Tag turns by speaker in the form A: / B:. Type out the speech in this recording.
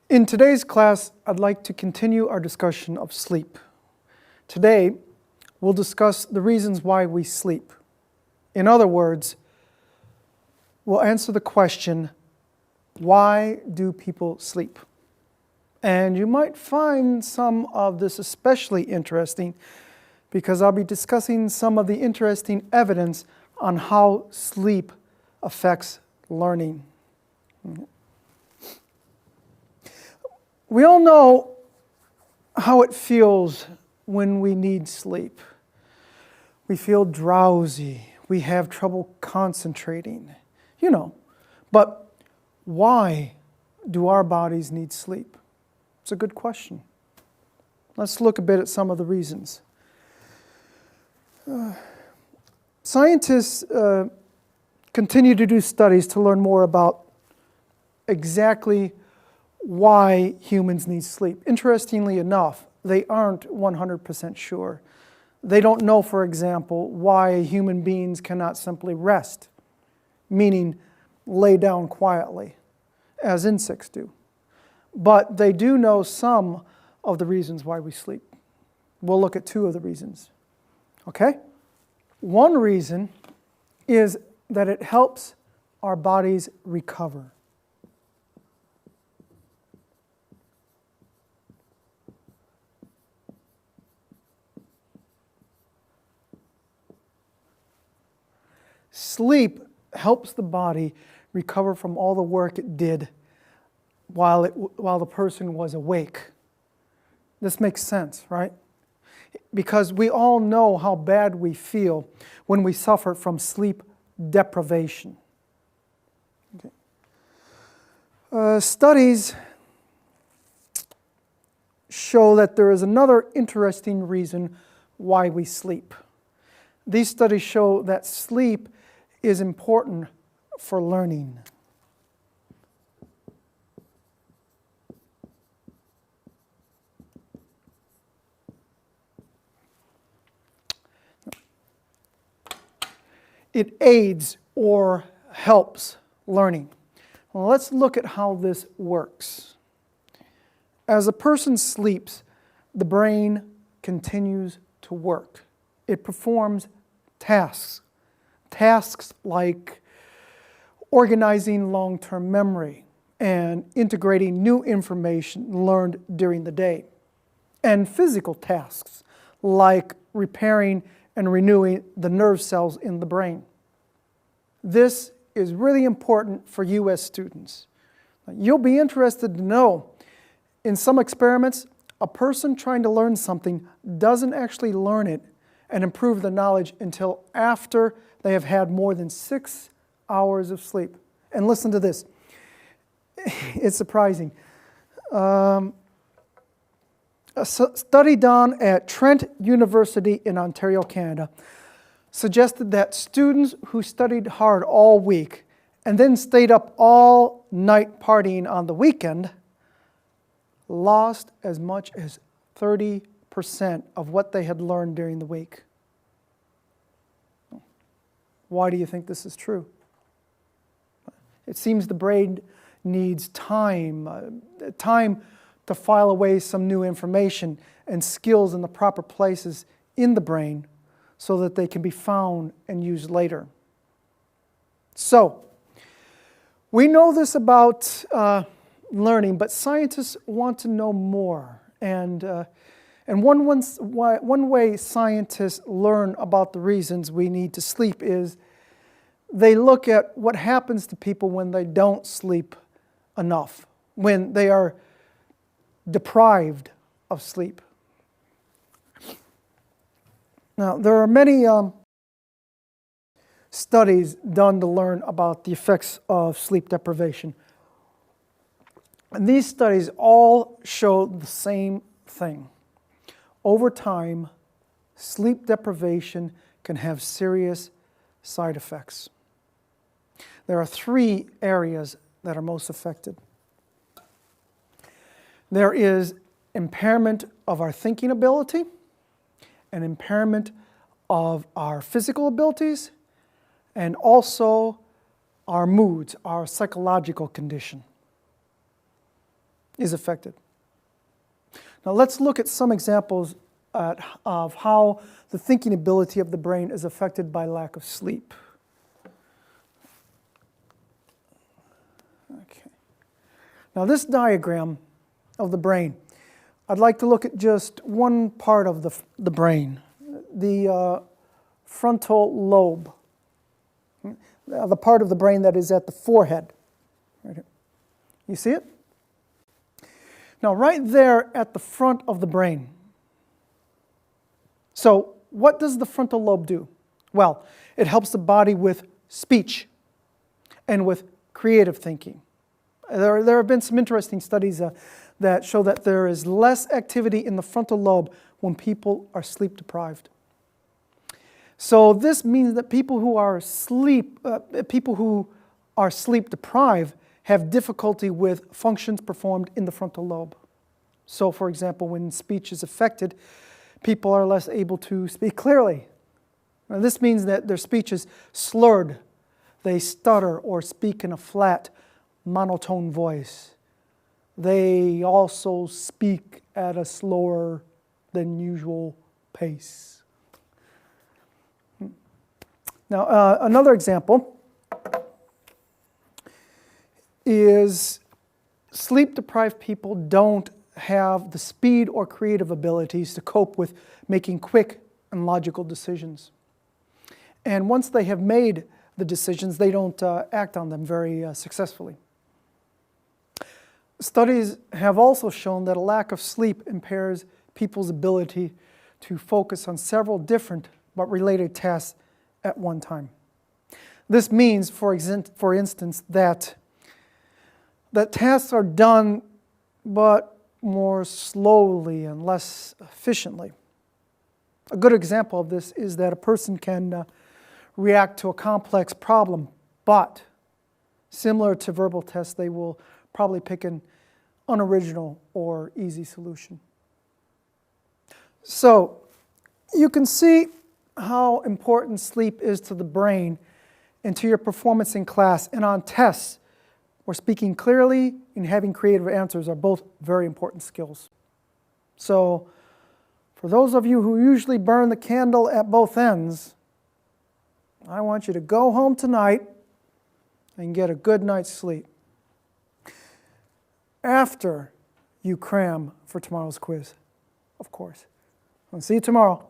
A: In today's class, I'd like to continue our discussion of sleep. Today, we'll discuss the reasons why we sleep. In other words, we'll answer the question, why do people sleep? And you might find some of this especially interesting because I'll be discussing some of the interesting evidence on how sleep affects learning. We all know how it feels when we need sleep. We feel drowsy. We have trouble concentrating. But why do our bodies need sleep? It's a good question. Let's look a bit at some of the reasons. Scientists continue to do studies to learn more about exactly why humans need sleep. Interestingly enough, they aren't 100% sure. They don't know, for example, why human beings cannot simply rest, meaning lay down quietly, as insects do. But they do know some of the reasons why we sleep. We'll look at two of the reasons. Okay? One reason is that it helps our bodies recover. Sleep helps the body recover from all the work it did while the person was awake. This makes sense, right? Because we all know how bad we feel when we suffer from sleep deprivation. Okay. Studies show that there is another interesting reason why we sleep. These studies show that sleep is important for learning. It aids or helps learning. Well, let's look at how this works. As a person sleeps, the brain continues to work. It performs tasks like organizing long-term memory and integrating new information learned during the day, and physical tasks like repairing and renewing the nerve cells in the brain. This is really important for you as students. You'll be interested to know, in some experiments, a person trying to learn something doesn't actually learn it and improve the knowledge until after they have had more than 6 hours of sleep. And listen to this. It's surprising. A study done at Trent University in Ontario, Canada, suggested that students who studied hard all week and then stayed up all night partying on the weekend lost as much as 30% of what they had learned during the week. Why do you think this is true? It seems the brain needs time to file away some new information and skills in the proper places in the brain so that they can be found and used later. So, we know this about learning, but scientists want to know more. And one way scientists learn about the reasons we need to sleep is they look at what happens to people when they don't sleep enough, when they are deprived of sleep. Now, there are many studies done to learn about the effects of sleep deprivation. And these studies all show the same thing. Over time, sleep deprivation can have serious side effects. There are 3 areas that are most affected. There is impairment of our thinking ability, an impairment of our physical abilities, and also our moods, our psychological condition. is affected. Now let's look at some examples of how the thinking ability of the brain is affected by lack of sleep. Okay. Now this diagram of the brain, I'd like to look at just one part of the brain, the frontal lobe, the part of the brain that is at the forehead. Right here. You see it? Now right there at the front of the brain. So what does the frontal lobe do? Well, it helps the body with speech and with creative thinking. There have been some interesting studies that show that there is less activity in the frontal lobe when people are sleep deprived. So this means that people who are sleep deprived have difficulty with functions performed in the frontal lobe. So for example, when speech is affected, people are less able to speak clearly. Now, this means that their speech is slurred. They stutter or speak in a flat, monotone voice. They also speak at a slower than usual pace. Now, another example is sleep-deprived people don't have the speed or creative abilities to cope with making quick and logical decisions. And once they have made the decisions, they don't act on them very successfully. Studies have also shown that a lack of sleep impairs people's ability to focus on several different but related tasks at one time. This means, for instance, that tasks are done but more slowly and less efficiently. A good example of this is that a person can react to a complex problem, but similar to verbal tests, they will probably pick an unoriginal or easy solution. So you can see how important sleep is to the brain and to your performance in class and on tests, where speaking clearly and having creative answers are both very important skills. So for those of you who usually burn the candle at both ends, I want you to go home tonight and get a good night's sleep after you cram for tomorrow's quiz, of course. I'll see you tomorrow.